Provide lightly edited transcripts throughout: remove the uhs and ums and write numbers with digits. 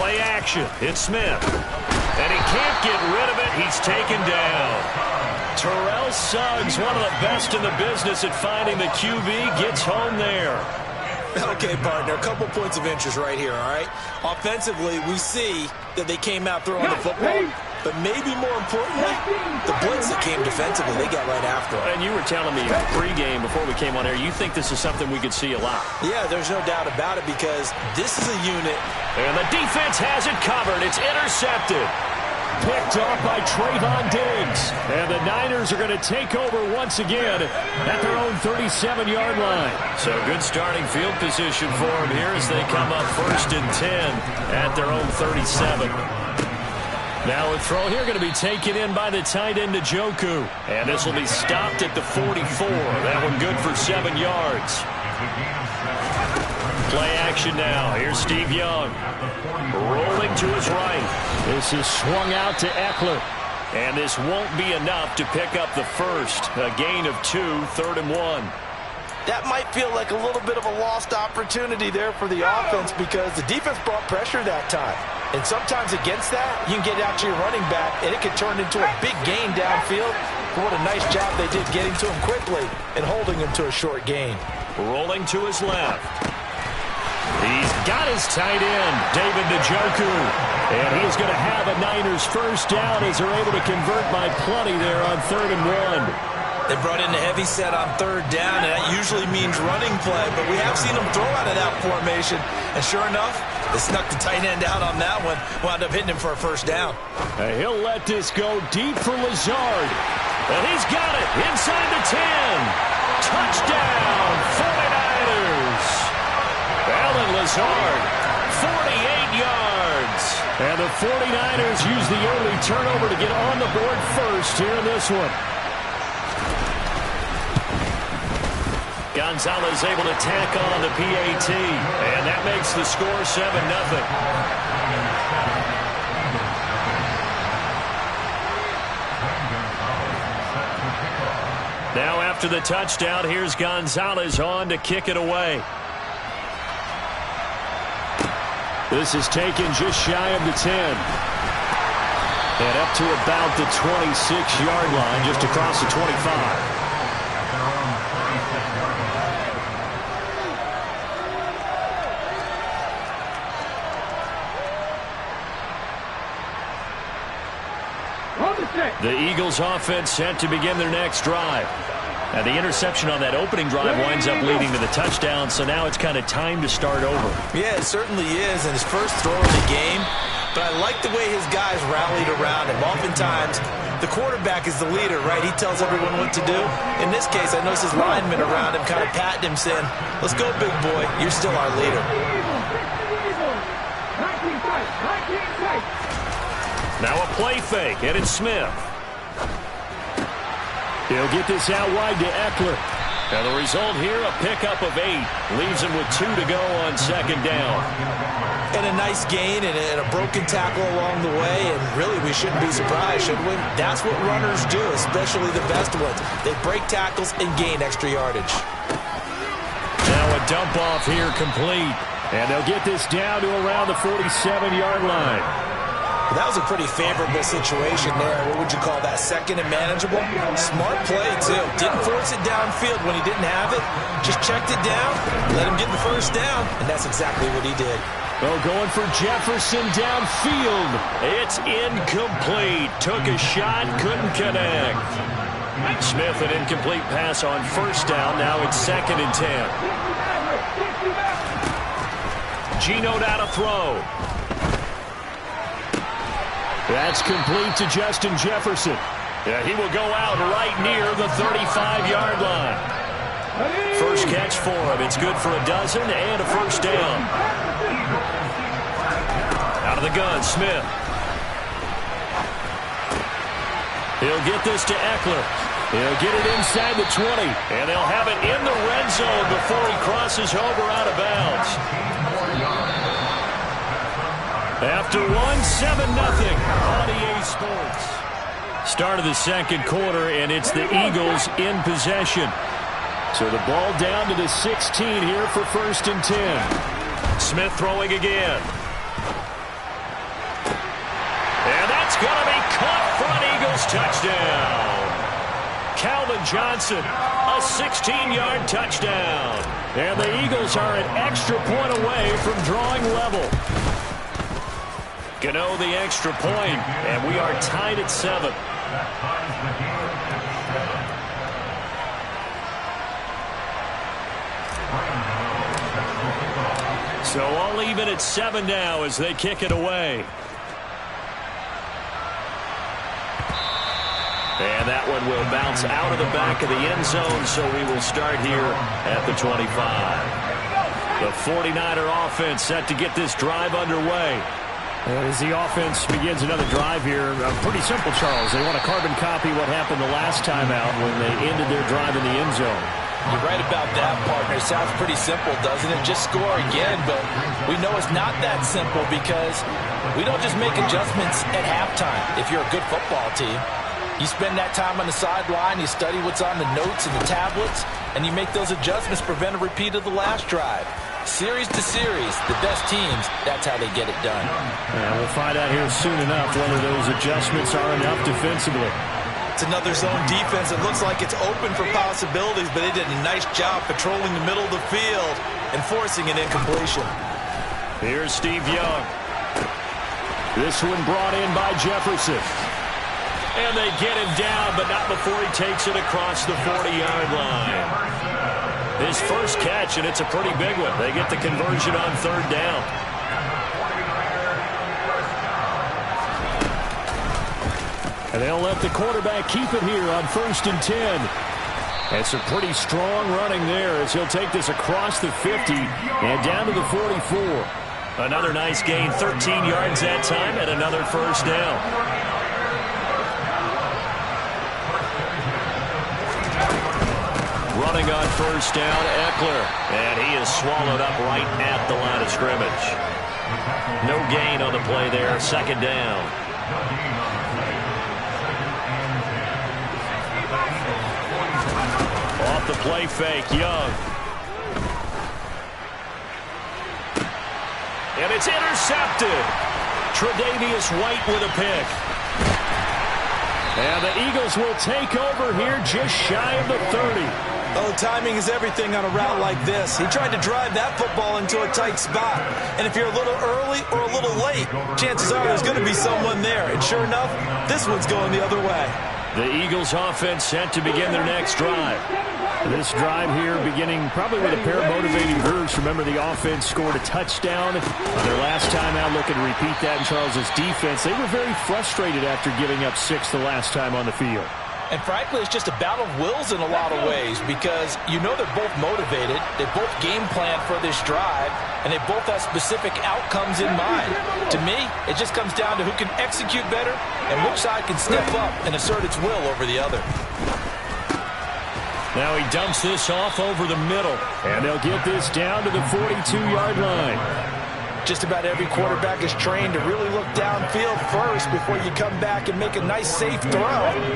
Play action. It's Smith. And he can't get rid of it. He's taken down. Terrell Suggs, one of the best in the business at finding the QB, gets home there. Okay, partner, a couple points of interest right here, all right? Offensively, we see that they came out throwing the football, but maybe more importantly, the blitz that came defensively, they got right after it. And you were telling me pregame before we came on air, you think this is something we could see a lot. Yeah, there's no doubt about it because this is a unit. And the defense has it covered. It's intercepted. Picked off by Trayvon Diggs. And the Niners are going to take over once again at their own 37-yard line. So good starting field position for them here as they come up 1st and 10 at their own 37. Now a throw here going to be taken in by the tight end Njoku. And this will be stopped at the 44. That one good for 7 yards. Play action now. Here's Steve Young. Rolling to his right. This is swung out to Eckler. And this won't be enough to pick up the first. A gain of 2, 3rd and 1. That might feel like a little bit of a lost opportunity there for the offense because the defense brought pressure that time. And sometimes against that, you can get out to your running back, and it can turn into a big gain downfield. But what a nice job they did getting to him quickly and holding him to a short gain. Rolling to his left. He's got his tight end, David Njoku. And he's going to have a Niners first down as they're able to convert by plenty there on 3rd and 1. They brought in a heavy set on 3rd down, and that usually means running play. But we have seen them throw out of that formation. And sure enough, they snuck the tight end out on that one. Wound up hitting him for a first down. He'll let this go deep for Lazard. And he's got it inside the 10. Touchdown, 49ers. Alan Lazard, 48 yards. And the 49ers use the early turnover to get on the board first here in this one. Gonzalez able to tack on the PAT. And that makes the score 7-0. Now after the touchdown, here's Gonzalez on to kick it away. This is taken just shy of the 10. And up to about the 26-yard line, just across the 25. The Eagles offense set to begin their next drive. And the interception on that opening drive winds up leading to the touchdown, so now it's kind of time to start over. Yeah, it certainly is, and his first throw of the game. But I like the way his guys rallied around him. Oftentimes, the quarterback is the leader, right? He tells everyone what to do. In this case, I noticed his linemen around him kind of patting him, saying, "Let's go, big boy. You're still our leader." Now a play fake, and it's Smith. He'll get this out wide to Eckler. And the result here, a pickup of 8. Leaves him with 2 to go on 2nd down. And a nice gain and a broken tackle along the way. And really, we shouldn't be surprised, should we? That's what runners do, especially the best ones. They break tackles and gain extra yardage. Now a dump off here complete. And they'll get this down to around the 47-yard line. That was a pretty favorable situation there. What would you call that? 2nd and manageable? Smart play, too. Didn't force it downfield when he didn't have it. Just checked it down, let him get the first down, and that's exactly what he did. Oh, going for Jefferson downfield. It's incomplete. Took a shot, couldn't connect. Smith, an incomplete pass on 1st down. Now it's 2nd and 10. Geno out to throw. That's complete to Justin Jefferson. Yeah, he will go out right near the 35-yard line. First catch for him. It's good for a dozen and a first down. Out of the gun, Smith. He'll get this to Eckler. He'll get it inside the 20. And they'll have it in the red zone before he crosses over out of bounds. After 1, 7-0 on EA Sports. Start of the 2nd quarter, and it's the Eagles in possession. So the ball down to the 16 here for 1st and 10. Smith throwing again. going to be caught for an Eagles touchdown. Calvin Johnson, a 16-yard touchdown. And the Eagles are an extra point away from drawing level. Gano the extra point, and we are tied at 7. So all even at 7 now as they kick it away. And that one will bounce out of the back of the end zone, so we will start here at the 25. The 49er offense set to get this drive underway. As the offense begins another drive here, pretty simple, Charles. They want to carbon copy what happened the last time out when they ended their drive in the end zone. You're right about that, partner. It sounds pretty simple, doesn't it? Just score again, but we know it's not that simple because we don't just make adjustments at halftime if you're a good football team. You spend that time on the sideline, you study what's on the notes and the tablets, and you make those adjustments to prevent a repeat of the last drive. Series to series, the best teams, that's how they get it done. And we'll find out here soon enough whether those adjustments are enough defensively. It's another zone defense. It looks like it's open for possibilities, but they did a nice job patrolling the middle of the field and forcing an incompletion. Here's Steve Young. This one brought in by Jefferson. And they get him down, but not before he takes it across the 40-yard line. His first catch, and it's a pretty big one. They get the conversion on 3rd down. And they'll let the quarterback keep it here on 1st and 10. That's a pretty strong running there as he'll take this across the 50 and down to the 44. Another nice gain, 13 yards that time, and another first down. Running on 1st down, Eckler. And he is swallowed up right at the line of scrimmage. No gain on the play there, 2nd down. Off the play fake, Young. And it's intercepted. Tre'Davious White with a pick. And the Eagles will take over here just shy of the 30. Oh, timing is everything on a route like this. He tried to drive that football into a tight spot. And if you're a little early or a little late, chances are there's going to be someone there. And sure enough, this one's going the other way. The Eagles offense set to begin their next drive. This drive here beginning probably with a pair of motivating verbs. Remember, the offense scored a touchdown on their last time out. Looking to repeat that in Charles's defense. They were very frustrated after giving up 6 the last time on the field. And frankly, it's just a battle of wills in a lot of ways because you know they're both motivated, they both game plan for this drive, and they both have specific outcomes in mind. To me, it just comes down to who can execute better and which side can step up and assert its will over the other. Now he dumps this off over the middle. And they'll get this down to the 42-yard line. Just about every quarterback is trained to really look downfield first before you come back and make a nice, safe throw.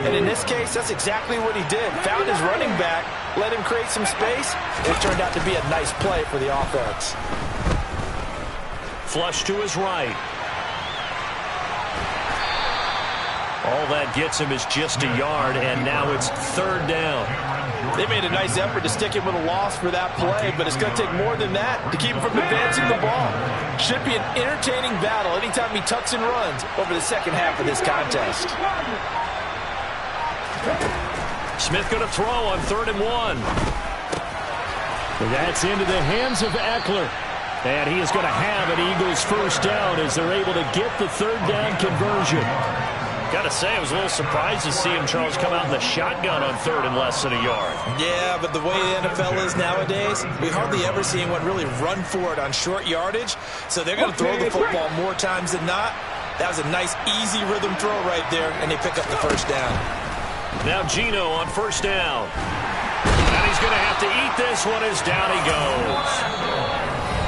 And in this case, that's exactly what he did. Found his running back, let him create some space. It turned out to be a nice play for the offense. Flush to his right. All that gets him is just a yard, and now it's 3rd down. They made a nice effort to stick him with a loss for that play, but it's going to take more than that to keep him from advancing the ball. Should be an entertaining battle anytime he tucks and runs over the second half of this contest. Smith going to throw on 3rd and 1. That's into the hands of Eckler. And he is going to have an Eagles first down as they're able to get the 3rd down conversion. Got to say, I was a little surprised to see him, Charles, come out in the shotgun on 3rd and less than a yard. Yeah, but the way the NFL is nowadays, we hardly ever see anyone really run for it on short yardage. So they're going to throw the football more times than not. That was a nice, easy rhythm throw right there, and they pick up the first down. Now Geno on 1st down. And he's going to have to eat this one as down he goes.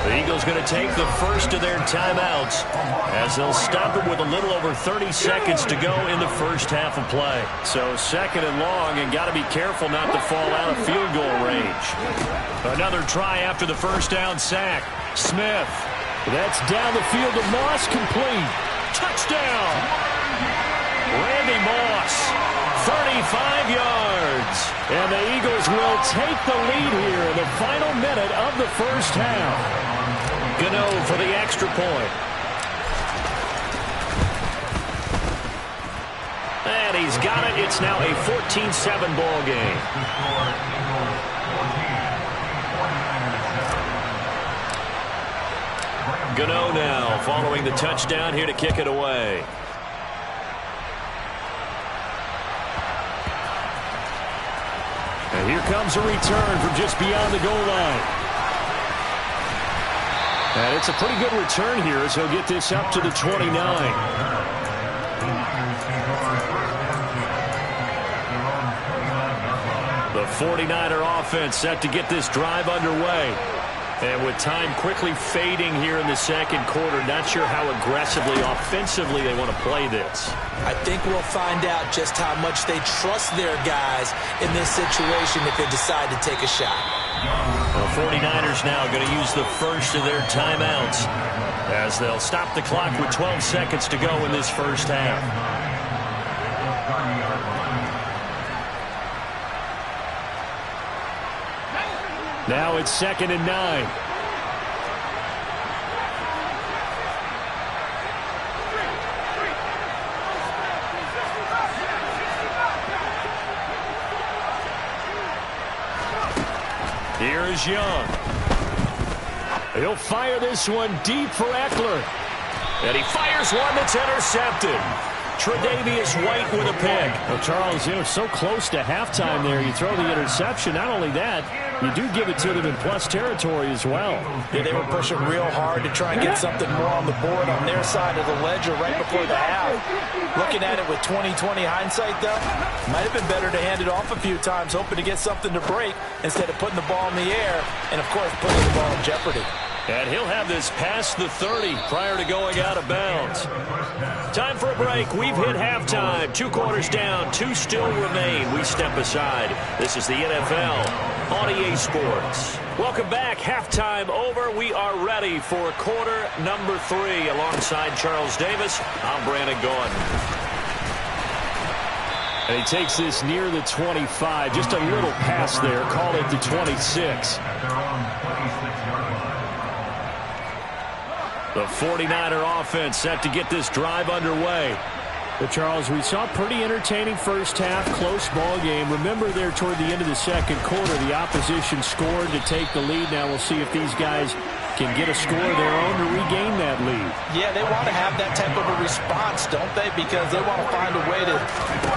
The Eagles going to take the first of their timeouts as they'll stop it with a little over 30 seconds to go in the first half of play. So 2nd and long, and got to be careful not to fall out of field goal range. Another try after the first down sack. Smith. That's down the field to Moss, complete. Touchdown! Randy Moss, 35 yards. And the Eagles will take the lead here in the final minute of the first half. Gano for the extra point. And he's got it. It's now a 14-7 ball game. Gano now following the touchdown here to kick it away. And here comes a return from just beyond the goal line. And it's a pretty good return here as he'll get this up to the 29. The 49er offense set to get this drive underway. And with time quickly fading here in the second quarter, not sure how aggressively, offensively they want to play this. I think we'll find out just how much they trust their guys in this situation if they decide to take a shot. The 49ers now going to use the first of their timeouts as they'll stop the clock with 12 seconds to go in this first half. Now it's 2nd and 9. Here is Young. He'll fire this one deep for Eckler. And he fires one that's intercepted. Tre'Davious White with a pick. Well, Charles, so close to halftime there. You throw the interception. Not only that, you do give it to them in plus territory as well. Yeah, they were pushing real hard to try and get something more on the board on their side of the ledger right before the half. Looking at it with 20/20 hindsight, though, might have been better to hand it off a few times, hoping to get something to break instead of putting the ball in the air and, of course, putting the ball in jeopardy. And he'll have this past the 30 prior to going out of bounds. Time for a break. We've hit halftime. 2 quarters down. 2 still remain. We step aside. This is the NFL on EA Sports. Welcome back. Halftime over. We are ready for quarter number 3. Alongside Charles Davis, I'm Brandon Gaudin. And he takes this near the 25. Just a little pass there. Call it the 26. The 49er offense set to get this drive underway. But, Charles, we saw a pretty entertaining first half, close ball game. Remember there toward the end of the second quarter, the opposition scored to take the lead. Now we'll see if these guys can get a score of their own to regain that lead. Yeah, they want to have that type of a response, don't they? Because they want to find a way to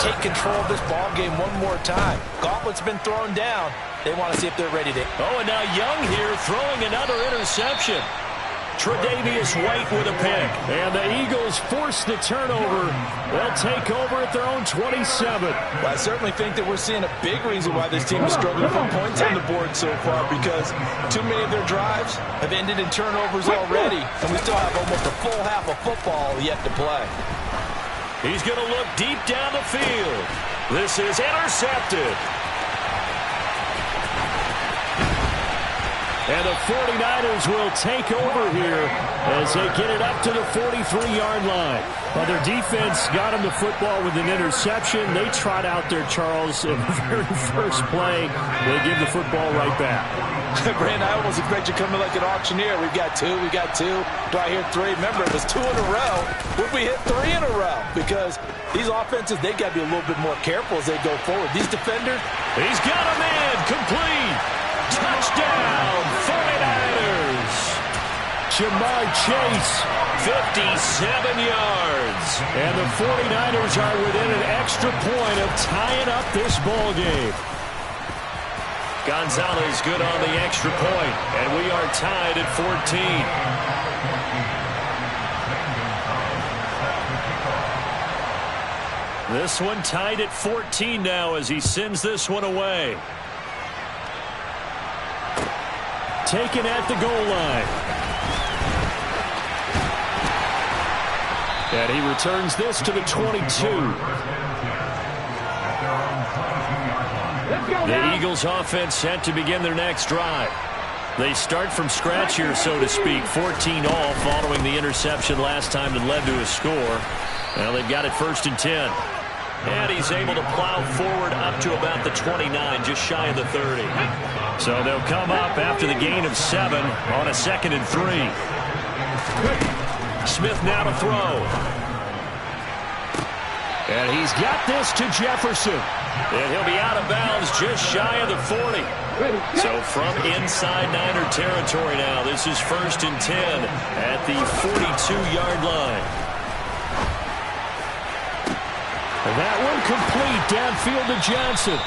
take control of this ball game one more time. Gauntlet's been thrown down. They want to see if they're ready to. Oh, and now Young here throwing another interception. Tre'Davious White with a pick. And the Eagles force the turnover. They'll take over at their own 27. Well, I certainly think that we're seeing a big reason why this team is struggling to put points on the board so far, because too many of their drives have ended in turnovers already, and we still have almost a full half of football yet to play. He's going to look deep down the field. This is intercepted. And the 49ers will take over here as they get it up to the 43-yard line. Well, their defense got them the football with an interception. They trot out there, Charles, in the very first play. They give the football right back. Brandon, I almost expect you coming like an auctioneer. We've got 2, we got 2. Do I hear 3? Remember, it was 2 in a row. Would we hit 3 in a row? Because these offenses, they got to be a little bit more careful as they go forward. These defenders. He's got a man complete. Touchdown, 49ers. Jamar Chase, 57 yards. And the 49ers are within an extra point of tying up this ball game. Gonzalez good on the extra point, and we are tied at 14. This one tied at 14 now as he sends this one away. Taken at the goal line. And he returns this to the 22. The Eagles offense set to begin their next drive. They start from scratch here, so to speak. 14 all following the interception last time that led to a score. Well, they've got it 1st and 10. And he's able to plow forward up to about the 29, just shy of the 30. So they'll come up after the gain of 7 on a 2nd and 3. Smith now to throw. And he's got this to Jefferson. And he'll be out of bounds just shy of the 40. So from inside Niner territory now, this is 1st and 10 at the 42-yard line. And that one complete downfield to Johnson.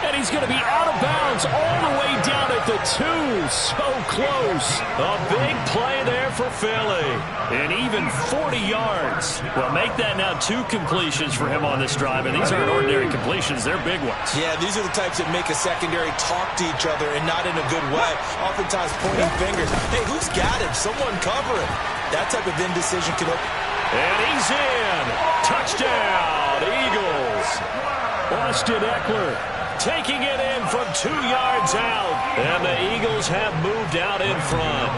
And he's going to be out of bounds all the way down at the 2. So close. A big play there for Philly. And even 40 yards. Well, make that now 2 completions for him on this drive. And these aren't ordinary completions. They're big ones. Yeah, these are the types that make a secondary talk to each other and not in a good way. Oftentimes pointing fingers. Hey, who's got him? Someone cover him. That type of indecision can open. And he's in. Touchdown, Eagles. Austin Eckler taking it in from 2 yards out. And the Eagles have moved out in front.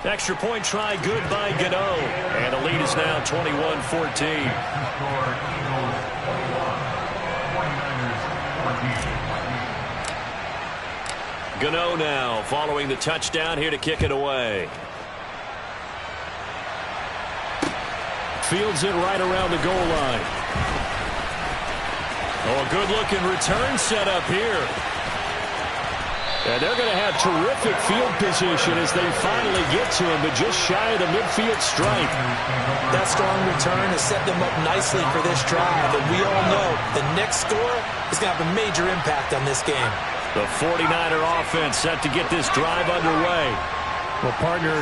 Extra point try good by Gano. And the lead is now 21-14. Gano now following the touchdown here to kick it away. Fields it right around the goal line. Oh, a good-looking return set up here. And they're going to have terrific field position as they finally get to him, but just shy of the midfield stripe. That strong return has set them up nicely for this drive, and we all know the next score is going to have a major impact on this game. The 49er offense set to get this drive underway. Well, partner,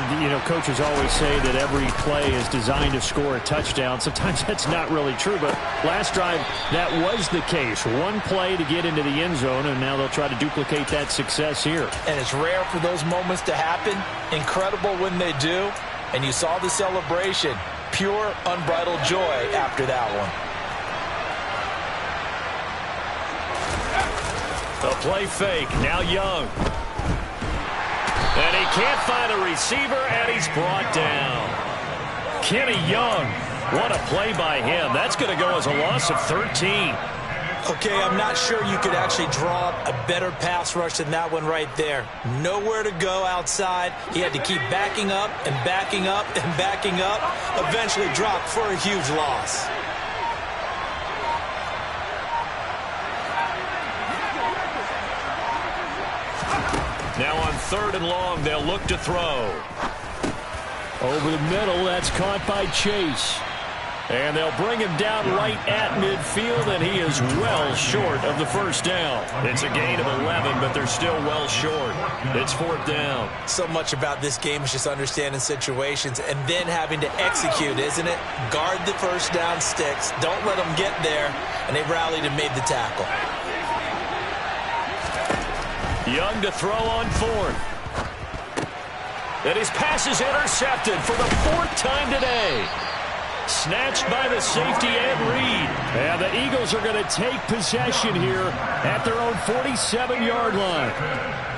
coaches always say that every play is designed to score a touchdown. Sometimes that's not really true, but last drive, that was the case. One play to get into the end zone, and now they'll try to duplicate that success here. And it's rare for those moments to happen. Incredible when they do. And you saw the celebration. Pure, unbridled joy after that one. The play fake, now Young. And he can't find a receiver, and he's brought down. Kenny Young, what a play by him. That's going to go as a loss of 13. Okay, I'm not sure you could actually draw a better pass rush than that one right there. Nowhere to go outside. He had to keep backing up and backing up and backing up. Eventually dropped for a huge loss. Now on 3rd and long, they'll look to throw. Over the middle, that's caught by Chase. And they'll bring him down right at midfield, and he is well short of the first down. It's a gain of 11, but they're still well short. It's 4th down. So much about this game is just understanding situations and then having to execute, isn't it? Guard the first down sticks. Don't let them get there, and they rallied and made the tackle. Young to throw on 4th. And his pass is intercepted for the 4th time today. Snatched by the safety Ed Reed. And the Eagles are going to take possession here at their own 47-yard line.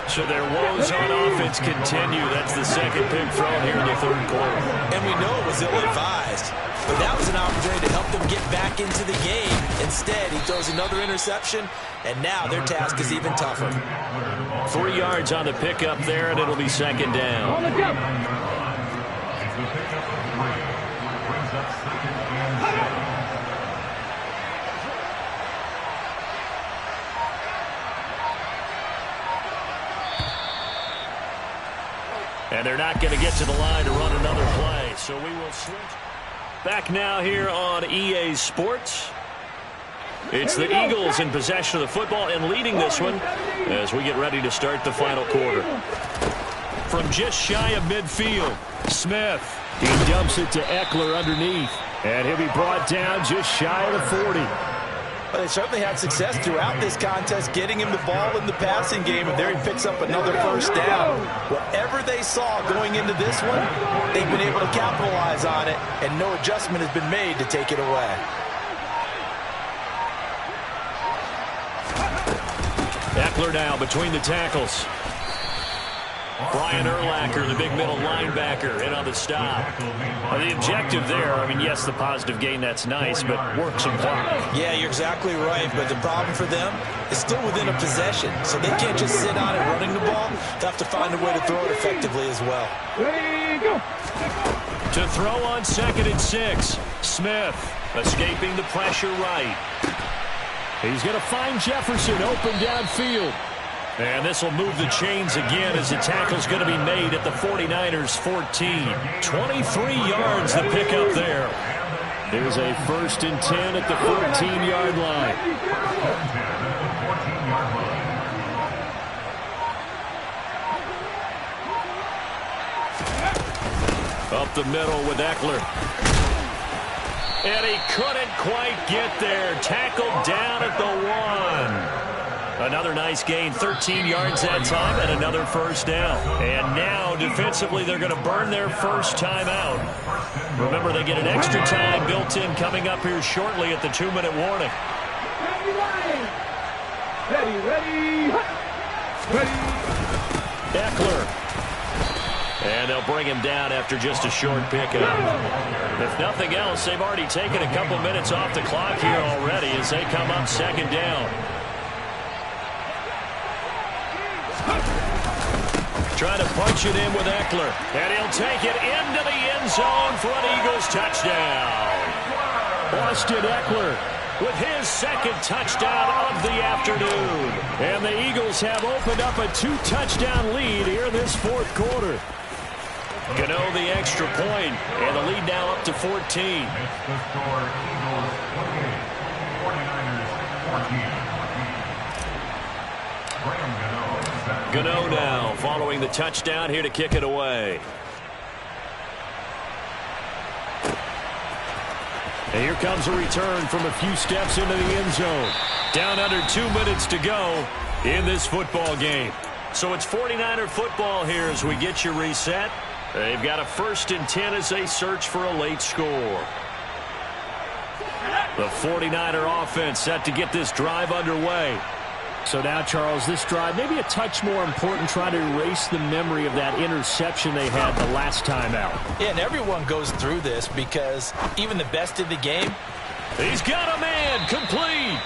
So their woes on offense continue. That's the 2nd pick thrown here in the 3rd quarter. And we know it was ill-advised. But that was an opportunity to help them get back into the game. Instead, he throws another interception, and now their task is even tougher. 3 yards on the pickup there, and it'll be 2nd down. And they're not going to get to the line to run another play, so we will switch. Back now here on EA Sports. It's the Eagles in possession of the football and leading this one as we get ready to start the final quarter. From just shy of midfield, Smith. He dumps it to Eckler underneath. And he'll be brought down just shy of the 40. But they certainly had success throughout this contest, getting him the ball in the passing game, and there he picks up another first down. Whatever they saw going into this one, they've been able to capitalize on it, and no adjustment has been made to take it away. Eckler now between the tackles. Brian Urlacher, the big middle linebacker, in on the stop. The objective there, I mean, yes, the positive gain, that's nice, but work some clock. Yeah, you're exactly right, but the problem for them is still within a possession, so they can't just sit on it running the ball. They'll have to find a way to throw it effectively as well. Ready, go. To throw on 2nd and 6. Smith escaping the pressure right. He's going to find Jefferson open downfield. And this will move the chains again as the tackle's going to be made at the 49ers 14. 23 yards the pickup there. There's a 1st and 10 at the 14-yard line. Up the middle with Eckler. And he couldn't quite get there. Tackled down at the 1. Another nice gain, 13 yards that time, and another 1st down. And now, defensively, they're going to burn their first time out. Remember, they get an extra time built in coming up here shortly at the 2-minute warning. Ready. Eckler. And they'll bring him down after just a short pickup. If nothing else, they've already taken a couple minutes off the clock here already as they come up 2nd down. Trying to punch it in with Eckler. And he'll take it into the end zone for an Eagles touchdown. Austin Eckler with his 2nd touchdown of the afternoon. And the Eagles have opened up a 2-touchdown lead here in this 4th quarter. Gano the extra point, and the lead now up to 14. Gano now following the touchdown here to kick it away. And here comes a return from a few steps into the end zone. Down under 2 minutes to go in this football game. So it's 49er football here as we get you reset. They've got a 1st and 10 as they search for a late score. The 49er offense set to get this drive underway. So now, Charles, this drive maybe a touch more important, trying to erase the memory of that interception they had the last time out. Yeah, and everyone goes through this because even the best in the game. He's got a man, complete.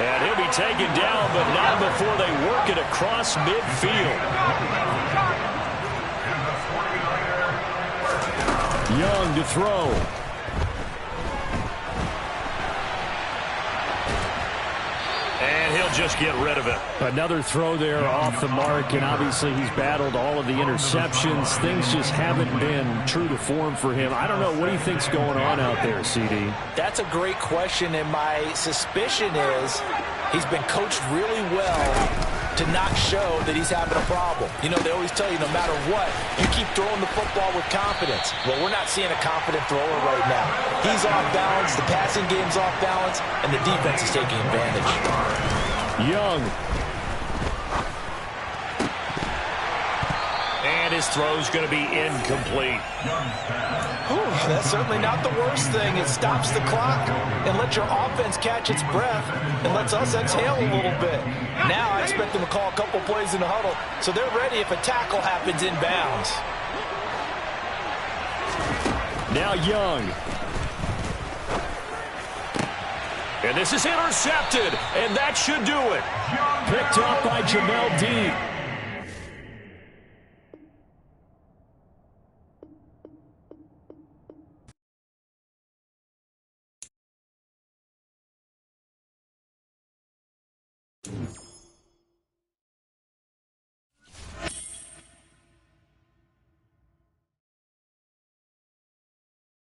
And he'll be taken down, but not before they work it across midfield. Young to throw. And he'll just get rid of it. Another throw there off the mark, and obviously he's battled all of the interceptions. Things just haven't been true to form for him. I don't know. What do you think's going on out there, CD? That's a great question, and my suspicion is he's been coached really well to not show that he's having a problem. You know, they always tell you no matter what, you keep throwing the football with confidence. Well, we're not seeing a confident thrower right now. He's off balance, the passing game's off balance, and the defense is taking advantage. Young. And his throw's going to be incomplete. Whew, that's certainly not the worst thing. It stops the clock and lets your offense catch its breath and lets us exhale a little bit. Now I expect them to call a couple plays in the huddle so they're ready if a tackle happens inbounds. Now Young. And this is intercepted, and that should do it. Picked up by Jamel Dean.